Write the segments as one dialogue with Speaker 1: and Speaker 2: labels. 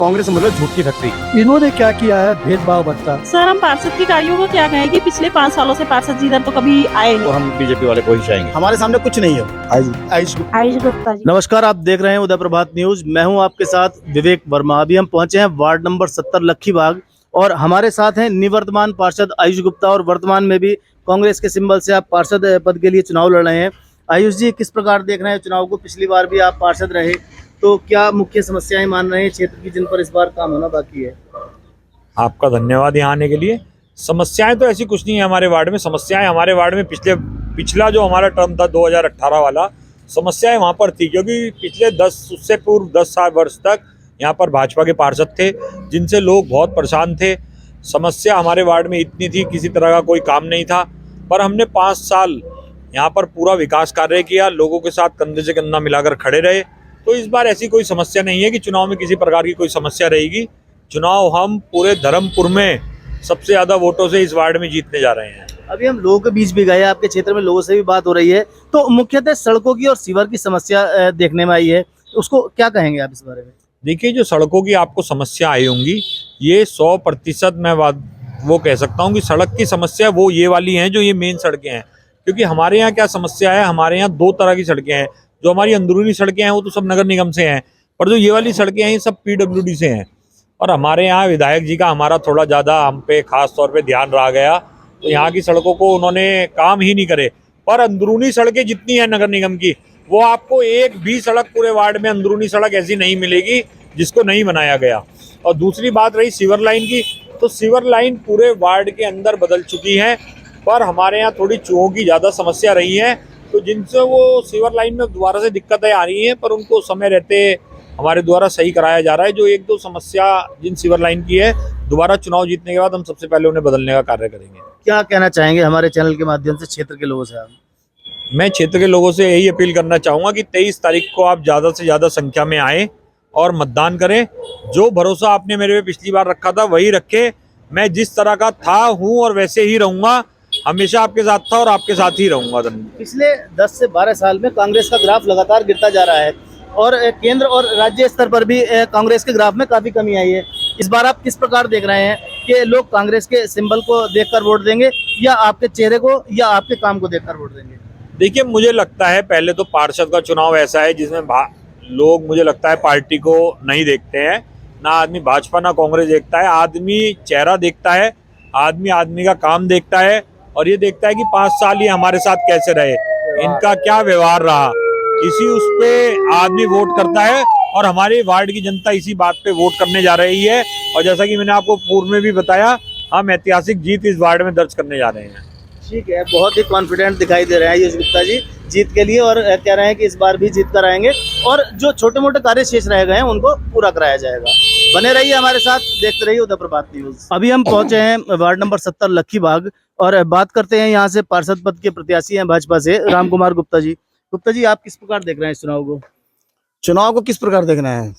Speaker 1: कांग्रेस मतलब झूठ की फैक्ट्री।
Speaker 2: इन्होंने क्या किया है भेदभाव बनता।
Speaker 3: सर हम पार्षद की कार्यों को क्या कहें कि पिछले 5 सालों से पार्षद जी इधर तो कभी आए
Speaker 1: तो
Speaker 3: नहीं।
Speaker 1: हम बीजेपी वाले को ही चाहेंगे।
Speaker 4: हमारे सामने कुछ नहीं है।
Speaker 3: आयुष गुप्ता जी।
Speaker 5: नमस्कार, आप देख रहे हैं उदय प्रभात न्यूज। मैं हूं आपके साथ विवेक वर्मा। अभी हम पहुंचे हैं वार्ड नंबर 70 लक्खी बाग और हमारे साथ हैं निवर्तमान पार्षद आयुष गुप्ता और वर्तमान में भी कांग्रेस के सिंबल से आप पार्षद पद के लिए चुनाव लड़ रहे हैं। आयुष जी, किस प्रकार देख रहे हैं चुनाव को? पिछली बार भी आप पार्षद रहे, तो क्या मुख्य समस्याएं मान रहे हैं क्षेत्र की जिन पर इस बार काम होना बाकी है?
Speaker 6: आपका धन्यवाद यहाँ आने के लिए। समस्याएं तो ऐसी कुछ नहीं है हमारे वार्ड में। समस्याएं हमारे वार्ड में पिछला जो हमारा टर्म था 2018 वाला, समस्याएं वहाँ पर थी क्योंकि पिछले उससे पूर्व 10 वर्ष तक यहाँ पर भाजपा के पार्षद थे जिनसे लोग बहुत परेशान थे। समस्या हमारे वार्ड में इतनी थी, किसी तरह का कोई काम नहीं था, पर हमने 5 साल यहाँ पर पूरा विकास कार्य किया, लोगों के साथ कंधे से कंधा मिलाकर खड़े रहे। तो इस बार ऐसी कोई समस्या नहीं है कि चुनाव में किसी प्रकार की कोई समस्या रहेगी। चुनाव हम पूरे धर्मपुर में सबसे ज्यादा वोटों से इस वार्ड में जीतने जा रहे हैं।
Speaker 5: अभी हम लोगों के बीच भी गए, आपके क्षेत्र में लोगों से भी बात हो रही है, तो मुख्यतः सड़कों की और सीवर की समस्या देखने में आई है, उसको क्या कहेंगे आप इस बारे में?
Speaker 6: देखिए, जो सड़कों की आपको समस्या आई होंगी, ये 100% मैं वो कह सकता हूँ कि सड़क की समस्या वो ये वाली हैं जो ये मेन सड़कें हैं। क्योंकि हमारे यहाँ क्या समस्या है, हमारे यहाँ 2 तरह की सड़कें हैं। जो हमारी अंदरूनी सड़कें हैं वो तो सब नगर निगम से हैं, पर जो ये वाली सड़कें हैं ये सब PWD से हैं। और हमारे यहाँ विधायक जी का हमारा थोड़ा ज़्यादा हम पे खास तौर पे ध्यान रहा गया, तो यहाँ की सड़कों को उन्होंने काम ही नहीं करे। पर अंदरूनी सड़कें जितनी हैं नगर निगम की, वो आपको एक भी सड़क पूरे वार्ड में अंदरूनी सड़क ऐसी नहीं मिलेगी जिसको नहीं बनाया गया। और दूसरी बात रही सीवर लाइन की, तो सीवर लाइन पूरे वार्ड के अंदर बदल चुकी है, पर हमारे यहाँ थोड़ी चूहों की ज़्यादा समस्या रही है, तो जिनसे वो सीवर लाइन में दोबारा से दिक्कतें आ रही हैं, पर उनको समय रहते हमारे द्वारा सही कराया जा रहा है। जो 1-2 समस्या जिन सीवर लाइन की है, दोबारा चुनाव जीतने के बाद हम सबसे पहले उन्हें बदलने का कार्य करेंगे।
Speaker 5: क्या कहना चाहेंगे हमारे चैनल के माध्यम से क्षेत्र के लोगों से आप?
Speaker 6: मैं क्षेत्र के लोगों से यही अपील करना चाहूँगा कि 23 तारीख को आप ज़्यादा से ज़्यादा संख्या में आएँ और मतदान करें। जो भरोसा आपने मेरे पे पिछली बार रखा था वही रखें। मैं जिस तरह का था हूँ और वैसे ही रहूँगा, हमेशा आपके साथ था और आपके साथ ही रहूँगा।
Speaker 5: पिछले 10 से 12 साल में कांग्रेस का ग्राफ लगातार गिरता जा रहा है और केंद्र और राज्य स्तर पर भी कांग्रेस के ग्राफ में काफी कमी आई है। इस बार आप किस प्रकार देख रहे हैं कि लोग कांग्रेस के सिंबल को देखकर वोट देंगे या आपके चेहरे को या आपके काम को देखकर वोट देंगे?
Speaker 6: देखिए, मुझे लगता है पहले तो पार्षद का चुनाव ऐसा है जिसमें लोग, मुझे लगता है, पार्टी को नहीं देखते हैं। ना आदमी भाजपा ना कांग्रेस देखता है, आदमी चेहरा देखता है, आदमी का काम देखता है और ये देखता है कि 5 साल ये हमारे साथ कैसे रहे, इनका क्या व्यवहार रहा, इसी उस पे आदमी वोट करता है। और हमारे वार्ड की जनता इसी बात पे वोट करने जा रही है। और जैसा कि मैंने आपको पूर्व में भी बताया, हम ऐतिहासिक जीत इस वार्ड में दर्ज करने जा रहे हैं।
Speaker 5: ठीक है, बहुत ही कॉन्फिडेंट दिखाई दे रहे हैं आयुष गुप्ता जी जीत के लिए और कह रहे हैं कि इस बार भी जीत कर आएंगे और जो छोटे मोटे कार्य शेष रह गए हैं उनको पूरा कराया जाएगा। बने रहिए हमारे साथ, देखते रहिए उदय प्रभात न्यूज। अभी हम पहुंचे हैं वार्ड नंबर 70 लक्खी बाग और बात करते हैं यहाँ से पार्षद पद के प्रत्याशी हैं भाजपा से राम कुमार गुप्ता जी। गुप्ता जी, आप किस प्रकार देख रहे हैं इस चुनाव को?
Speaker 4: चुनाव को किस प्रकार देखना है?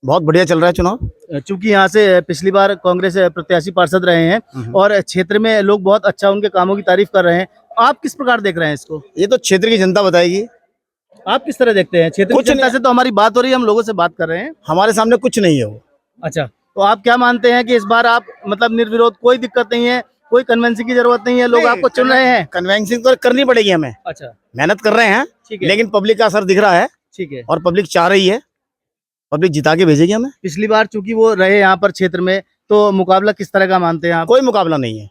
Speaker 4: बहुत बढ़िया चल रहा है चुनाव।
Speaker 5: चूंकि यहाँ से पिछली बार कांग्रेस प्रत्याशी पार्षद रहे हैं और क्षेत्र में लोग बहुत अच्छा उनके कामों की तारीफ कर रहे हैं, आप किस प्रकार देख रहे हैं इसको?
Speaker 4: ये तो क्षेत्र की जनता बताएगी।
Speaker 5: आप किस तरह देखते हैं? क्षेत्र की जनता से तो हमारी बात हो रही है, हम लोगों से बात कर रहे हैं।
Speaker 4: हमारे सामने कुछ नहीं है वो।
Speaker 5: अच्छा, तो आप क्या मानते हैं कि इस बार आप मतलब निर्विरोध, कोई दिक्कत नहीं है, कोई कन्वेंसिंग की जरूरत नहीं है, लोग आपको चुन रहे हैं?
Speaker 4: कन्वेंसिंग तो करनी पड़ेगी हमें।
Speaker 5: अच्छा,
Speaker 4: मेहनत कर रहे हैं,
Speaker 5: ठीक है,
Speaker 4: लेकिन पब्लिक का असर दिख रहा है।
Speaker 5: ठीक है,
Speaker 4: और पब्लिक चाह रही है, पब्लिक जिता के भेजेगी हमें।
Speaker 5: पिछली बार चूंकि वो रहे यहाँ पर क्षेत्र में, तो मुकाबला किस तरह का मानते हैं आप?
Speaker 4: कोई मुकाबला नहीं है।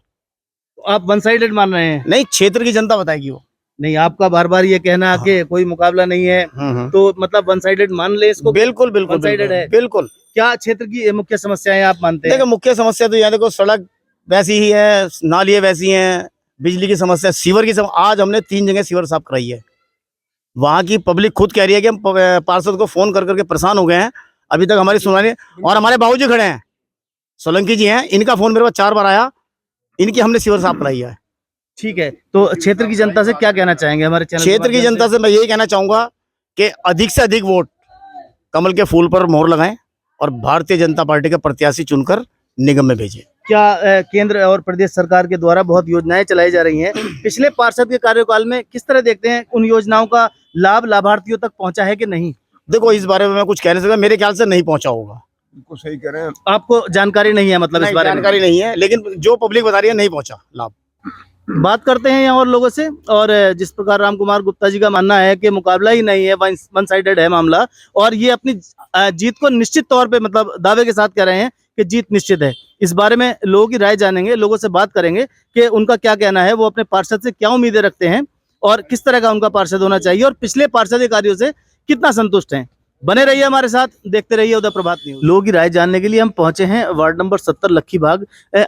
Speaker 5: आप वन साइडेड मान रहे हैं?
Speaker 4: नहीं, क्षेत्र की जनता बताएगी वो।
Speaker 5: नहीं, आपका बार बार ये कहना कि कोई मुकाबला नहीं है, तो मतलब वन साइडेड मान ले इसको?
Speaker 4: बिल्कुल बिल्कुल
Speaker 5: one-sided है।
Speaker 4: बिल्कुल।
Speaker 5: क्या क्षेत्र की मुख्य समस्याएं आप मानते हैं?
Speaker 4: देखो, मुख्य समस्या तो यहाँ देखो, सड़क वैसी ही है, नालियाँ वैसी हैं, बिजली की समस्या, सीवर की समस्या। आज हमने 3 जगह सीवर साफ कराई है। वहाँ की पब्लिक खुद कह रही है कि हम पार्षद को फोन कर करके परेशान हो गए हैं, अभी तक हमारी सुनवाई। और हमारे बाबूजी खड़े हैं, सोलंकी जी हैं, इनका फोन मेरे पास 4 बार आया, इनकी हमने सीवर साफ कराई है।
Speaker 5: ठीक है, तो क्षेत्र की जनता से क्या कहना चाहेंगे हमारे चैनल?
Speaker 4: क्षेत्र की जनता से मैं यही कहना चाहूंगा कि अधिक से अधिक वोट कमल के फूल पर मोहर लगाएं और भारतीय जनता पार्टी के प्रत्याशी चुनकर निगम में भेजें।
Speaker 5: क्या केंद्र और प्रदेश सरकार के द्वारा बहुत योजनाएं चलाई जा रही हैं, पिछले पार्षद के कार्यकाल में किस तरह देखते हैं उन योजनाओं का लाभ लाभार्थियों तक पहुंचा है कि नहीं?
Speaker 4: देखो, इस बारे में मैं कुछ कह नहीं सकता, मेरे ख्याल से नहीं पहुंचा होगा।
Speaker 7: बिल्कुल सही कह रहे हैं।
Speaker 5: आपको जानकारी नहीं है मतलब इस
Speaker 4: नहीं,
Speaker 5: बारे में?
Speaker 4: जानकारी नहीं है, लेकिन जो पब्लिक बता रही है नहीं पहुंचा लाभ।
Speaker 5: बात करते हैं यहाँ और लोगों से। और जिस प्रकार राम कुमार गुप्ता जी का मानना है कि मुकाबला ही नहीं है, वन साइडेड है मामला, और ये अपनी जीत को निश्चित तौर पे मतलब दावे के साथ कह रहे हैं कि जीत निश्चित है। इस बारे में लोगों की राय जानेंगे, लोगों से बात करेंगे कि उनका क्या कहना है, वो अपने पार्षद से क्या उम्मीदें रखते हैं और किस तरह का उनका पार्षद होना चाहिए और पिछले पार्षद के कार्यों से कितना संतुष्ट हैं। बने रहिए हमारे साथ, देखते रहिए उदय प्रभात न्यूज। लोगों की राय जानने के लिए हम पहुंचे हैं वार्ड नंबर 70 लक्खी बाग।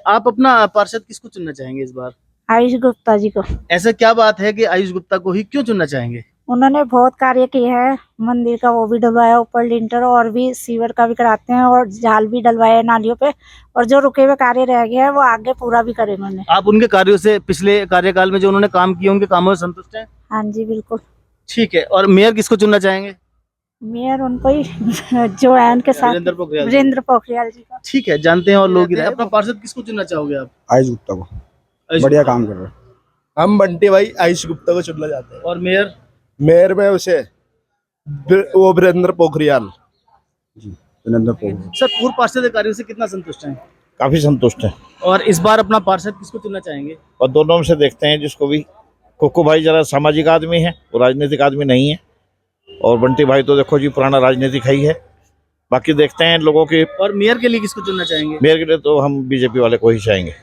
Speaker 5: आप अपना पार्षद किसको चुनना चाहेंगे इस बार?
Speaker 8: आयुष गुप्ता जी को।
Speaker 5: ऐसा क्या बात है कि आयुष गुप्ता को ही क्यों चुनना चाहेंगे?
Speaker 8: उन्होंने बहुत कार्य किए हैं, मंदिर का वो भी डलवाया, ऊपर लिंटर और भी सीवर का भी कराते हैं, और जाल भी डलवाए हैं नालियों पे, और जो रुके हुए कार्य रह गए हैं वो आगे पूरा भी करेंगे उन्होंने।
Speaker 5: आप उनके कार्यों से, पिछले कार्यकाल में जो उन्होंने काम किए, उनके कामों से संतुष्ट हैं?
Speaker 8: हाँ जी बिल्कुल।
Speaker 5: ठीक है। और मेयर किसको चुनना चाहेंगे?
Speaker 8: मेयर उनको ही जो है उनके साथ, वीरेंद्र पोखरियाल जी का।
Speaker 5: ठीक है, जानते हैं और लोग अपना पार्षद किसको चुनना चाहोगे आप?
Speaker 7: आयुष गुप्ता को,
Speaker 5: आयुष
Speaker 7: बढ़िया
Speaker 5: गुप्ता।
Speaker 7: काम कर रहे हैं।
Speaker 9: हम बंटी भाई आयुष गुप्ता को चुनना चाहते हैं।
Speaker 5: और मेयर?
Speaker 9: मेयर में उसे वो वीरेंद्र पोखरियाल।
Speaker 7: वीरेंद्र पोखरियाल।
Speaker 5: सर, पूर्व पार्षद के कार्यों से कितना संतुष्ट हैं?
Speaker 1: काफी संतुष्ट है
Speaker 5: और इस बार अपना पार्षद किसको चुनना चाहेंगे?
Speaker 1: और दोनों में से देखते हैं जिसको भी। कुक्कू भाई जरा सामाजिक आदमी है, वो राजनीतिक आदमी नहीं है, और बंटी भाई तो देखो जी पुराना राजनीतिक है ही है। बाकी देखते हैं लोगों के।
Speaker 5: और मेयर के लिए किसको चुनना चाहेंगे?
Speaker 1: मेयर के लिए तो हम बीजेपी वाले को ही चाहेंगे।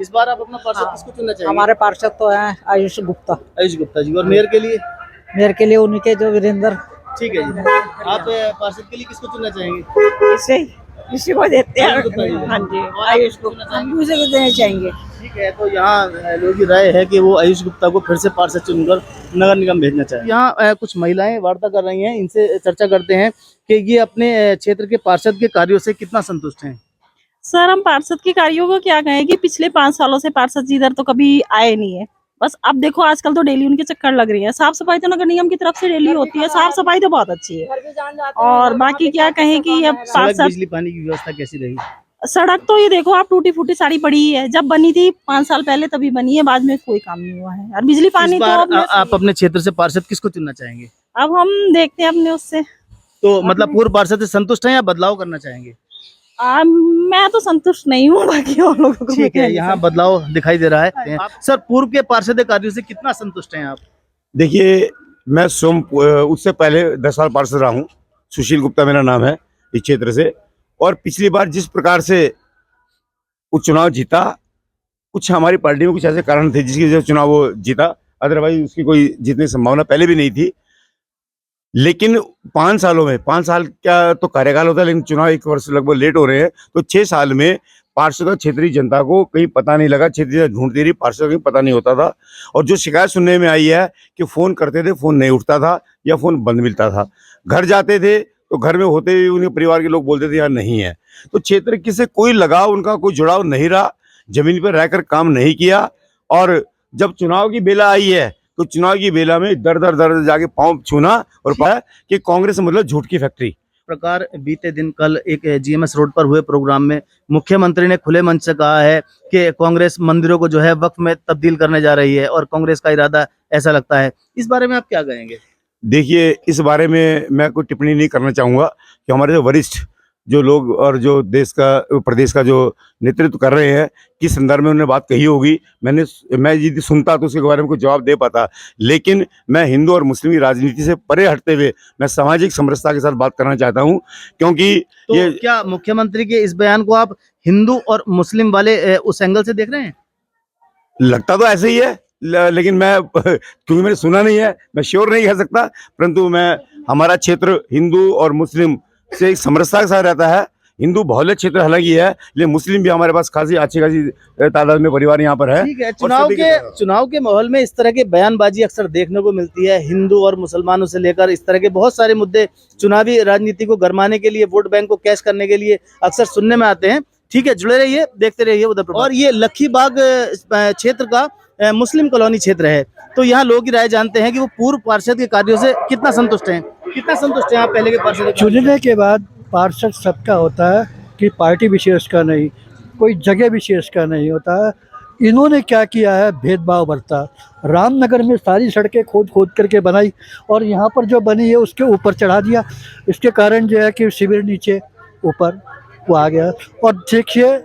Speaker 5: इस बार आप अपना पार्षद किसको चुनना चाहेंगे?
Speaker 10: हमारे पार्षद तो हैं आयुष गुप्ता।
Speaker 5: आयुष गुप्ता जी। और मेयर के लिए?
Speaker 10: मेयर के लिए उनके जो वीरेंद्र।
Speaker 5: ठीक है जी। आप पार्षद के लिए किसको चुनना चाहेंगे?
Speaker 10: इसी को देते
Speaker 5: आयुष गुप्ता जी।
Speaker 10: हाँ जी,
Speaker 5: और आप
Speaker 10: आयुष
Speaker 5: किसको
Speaker 10: को
Speaker 5: चुनना चाहेंगे?
Speaker 10: हम उसे को देना चाहेंगे।
Speaker 5: ठीक है, तो यहाँ लोगों की राय है कि वो आयुष गुप्ता को फिर से पार्षद चुनकर नगर निगम भेजना चाहिए। यहाँ कुछ महिलाएं वार्ता कर रही हैं, इनसे चर्चा करते हैं कि ये अपने क्षेत्र के पार्षद के कार्यों से कितना संतुष्ट हैं।
Speaker 3: सर, हम पार्षद के कार्यों को क्या कहें कि पिछले 5 सालों से पार्षद जी इधर तो कभी आए नहीं है। बस अब देखो आजकल तो डेली उनके चक्कर लग रही है। साफ सफाई तो नगर निगम की तरफ से डेली होती है, साफ सफाई तो बहुत अच्छी है। और बाकी क्या कहें कि अब
Speaker 5: सड़क,
Speaker 3: पार्षद,
Speaker 5: बिजली, पानी की व्यवस्था कैसी रही?
Speaker 3: सड़क तो ये देखो आप टूटी फूटी साड़ी पड़ी ही है। जब बनी थी 5 साल पहले तभी बनी है, बाद में कोई काम नहीं हुआ है। और बिजली पानी
Speaker 5: इस
Speaker 3: तो
Speaker 5: बार
Speaker 3: अब
Speaker 5: आप अपने क्षेत्र से पार्षद किसको चुनना चाहेंगे?
Speaker 3: अब हम देखते हैं अपने उससे।
Speaker 5: तो मतलब पूर्व पार्षद से संतुष्ट हैं या बदलाव करना चाहेंगे?
Speaker 3: मैं तो संतुष्ट नहीं हूँ, बाकी और लोगों को
Speaker 5: ठीक है, यहाँ बदलाव दिखाई दे रहा है। सर, पूर्व के पार्षद कार्यों से कितना संतुष्ट हैं आप?
Speaker 7: देखिए, मैं स्वयं उससे पहले 10 साल पार्षद रहा हूँ। सुशील गुप्ता मेरा नाम है इस क्षेत्र से। और पिछली बार जिस प्रकार से वो चुनाव जीता, कुछ हमारी पार्टी में कुछ ऐसे कारण थे जिसकी वजह से चुनाव वो जीता, अदरवाइज उसकी कोई जीतने की संभावना पहले भी नहीं थी। लेकिन 5 सालों में, 5 साल का तो कार्यकाल होता है, लेकिन चुनाव 1 वर्ष लगभग लेट हो रहे हैं, तो 6 साल में पार्षद और क्षेत्रीय जनता को कहीं पता नहीं लगा, क्षेत्रीय ढूंढती रही, पार्षद कहीं पता नहीं होता था। और जो शिकायत सुनने में आई है कि फोन करते थे, फोन नहीं उठता था या फोन बंद मिलता था। घर जाते थे तो घर में होते हुए उनके परिवार के लोग बोलते थे यार नहीं है। तो क्षेत्र की से कोई लगाव, उनका कोई जुड़ाव नहीं रहा, जमीन पर रहकर काम नहीं किया। और जब चुनाव की बेला आई है तो चुनाव की बेला में दर दर जाके पांव छूना और पाया कि कांग्रेस मतलब झूठ की फैक्ट्री।
Speaker 5: प्रकार बीते दिन कल एक जीएमएस रोड पर हुए प्रोग्राम में मुख्यमंत्री ने खुले मंच से कहा है कि कांग्रेस मंदिरों को जो है वक्फ में तब्दील करने जा रही है और कांग्रेस का इरादा ऐसा लगता है। इस बारे में आप क्या कहेंगे?
Speaker 7: देखिए, इस बारे में मैं कोई टिप्पणी नहीं करना चाहूँगा कि हमारे जो वरिष्ठ जो लोग और जो देश का, प्रदेश का जो नेतृत्व कर रहे हैं, किस संदर्भ में उन्होंने बात कही होगी। मैं यदि सुनता तो उसके बारे में कुछ जवाब दे पाता, लेकिन मैं हिंदू और मुस्लिम की राजनीति से परे हटते हुए मैं सामाजिक समरसता के साथ बात करना चाहता हूं, क्योंकि
Speaker 5: तो
Speaker 7: ये
Speaker 5: क्या मुख्यमंत्री के इस बयान को आप हिंदू और मुस्लिम वाले उस एंगल से देख रहे हैं?
Speaker 7: लगता तो ऐसे ही है, लेकिन मैं क्योंकि मैंने सुना नहीं है, मैं श्योर नहीं कह सकता, परंतु हमारा क्षेत्र हिंदू और मुस्लिम से एक समरसता के साथ रहता है। हिंदू बहुल्य क्षेत्र हालांकि है, लेकिन मुस्लिम भी हमारे पास खासी अच्छी खासी तादाद में परिवार यहाँ पर है।
Speaker 5: ठीक है, चुनाव के माहौल में इस तरह के बयानबाजी अक्सर देखने को मिलती है। हिंदू और मुसलमानों से लेकर इस तरह के बहुत सारे मुद्दे चुनावी राजनीति को गरमाने के लिए, वोट बैंक को कैश करने के लिए अक्सर सुनने में आते हैं। ठीक है, जुड़े रहिए, देखते रहिए उदय प्रभात। और ये लक्खी बाग क्षेत्र का मुस्लिम कॉलोनी क्षेत्र है, तो यहाँ लोग की राय जानते हैं कि वो पूर्व पार्षद के कार्यों से कितना संतुष्ट हैं। कितना संतुष्ट हैं आप पहले के पार्षद?
Speaker 2: चुनने के बाद पार्षद सबका होता है कि पार्टी विशेष का नहीं, कोई जगह विशेष का नहीं होता है। इन्होंने क्या किया है, भेदभाव बरता। रामनगर में सारी सड़कें खोद करके बनाई और यहाँ पर जो बनी है उसके ऊपर चढ़ा दिया। इसके कारण जो है कि शिविर नीचे ऊपर वो आ गया। और देखिए,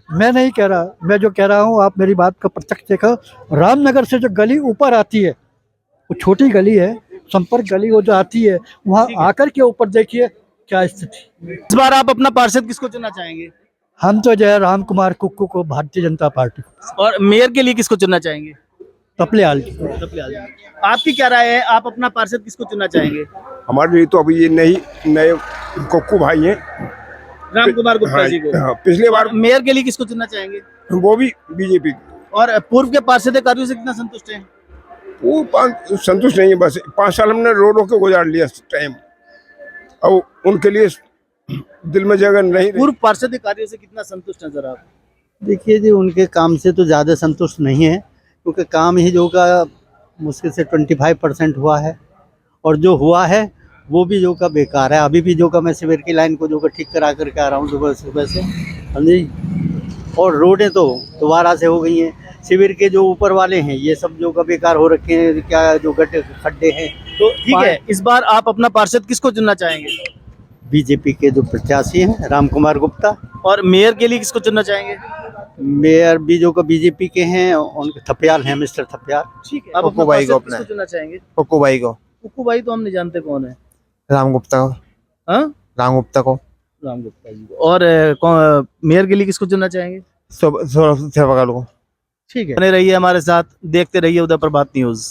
Speaker 2: मैं नहीं कह रहा, मैं जो कह रहा हूँ, आप मेरी बात का प्रत्यक्ष देखा, रामनगर से जो गली ऊपर आती है, वो छोटी गली है, संपर्क गली, वो जो आती है, वहाँ आकर के ऊपर देखिए क्या स्थिति।
Speaker 5: इस बार आप अपना पार्षद किसको चुनना चाहेंगे?
Speaker 2: हम तो जो है राम कुमार कुक्कू को, भारतीय जनता पार्टी को,
Speaker 5: और मेयर के लिए किसको चुनना चाहेंगे?
Speaker 2: तपलियाल जी।
Speaker 5: आपकी क्या राय है, आप अपना पार्षद किसको चुनना चाहेंगे?
Speaker 7: हमारे लिए तो अभी ये नए कुक्कू भाई हैं।
Speaker 5: राम कुमार गुप्ता जी को।
Speaker 7: हाँ, पिछले बार
Speaker 5: और मेयर के लिए किसको चुनना चाहेंगे?
Speaker 7: वो भी बीजेपी।
Speaker 5: और पूर्व के पार्षद कार्यों से कितना संतुष्ट हैं?
Speaker 7: वो संतुष्ट नहीं है, बस 5 साल हमने रो रो के गुजार लिया टाइम, और उनके लिए दिल में जगह नहीं रही।
Speaker 5: पूर्व पार्षद कार्यों से कितना संतुष्ट हैं जरा आप?
Speaker 11: देखिए जी, उनके काम से तो ज़्यादा संतुष्ट नहीं है, क्योंकि काम ही जो का मुश्किल से 25% हुआ है, और जो हुआ है वो भी जो का बेकार है। अभी भी जो का मैं सीवर की लाइन को जो का ठीक करा करके आ रहा हूँ सुबह से, समझे। और रोडें तो दोबारा से हो गई हैं। शिविर के जो ऊपर वाले हैं ये सब जो का बेकार हो रखे हैं, क्या जो गड्ढे खड्डे हैं।
Speaker 5: तो ठीक है, इस बार आप अपना पार्षद किसको चुनना चाहेंगे?
Speaker 11: बीजेपी के जो प्रत्याशी हैं राम कुमार गुप्ता।
Speaker 5: और मेयर के लिए किसको चुनना चाहेंगे?
Speaker 11: मेयर भी जो का बीजेपी के हैं, उनके थप्याल हैं, मिस्टर थप्याल।
Speaker 5: ठीक है, आप अपना पार्षद किसको चुनना चाहेंगे?
Speaker 4: कुक्कू भाई को।
Speaker 5: कुक्कू भाई तो हम नहीं जानते कौन है।
Speaker 4: राम गुप्ता को।
Speaker 5: हाँ,
Speaker 4: राम गुप्ता को।
Speaker 5: राम गुप्ता जी को। और मेयर के लिए किसको चुनना चाहेंगे?
Speaker 4: सौरभ को।
Speaker 5: ठीक है, बने रहिए हमारे साथ, देखते रहिए उदय प्रभात न्यूज।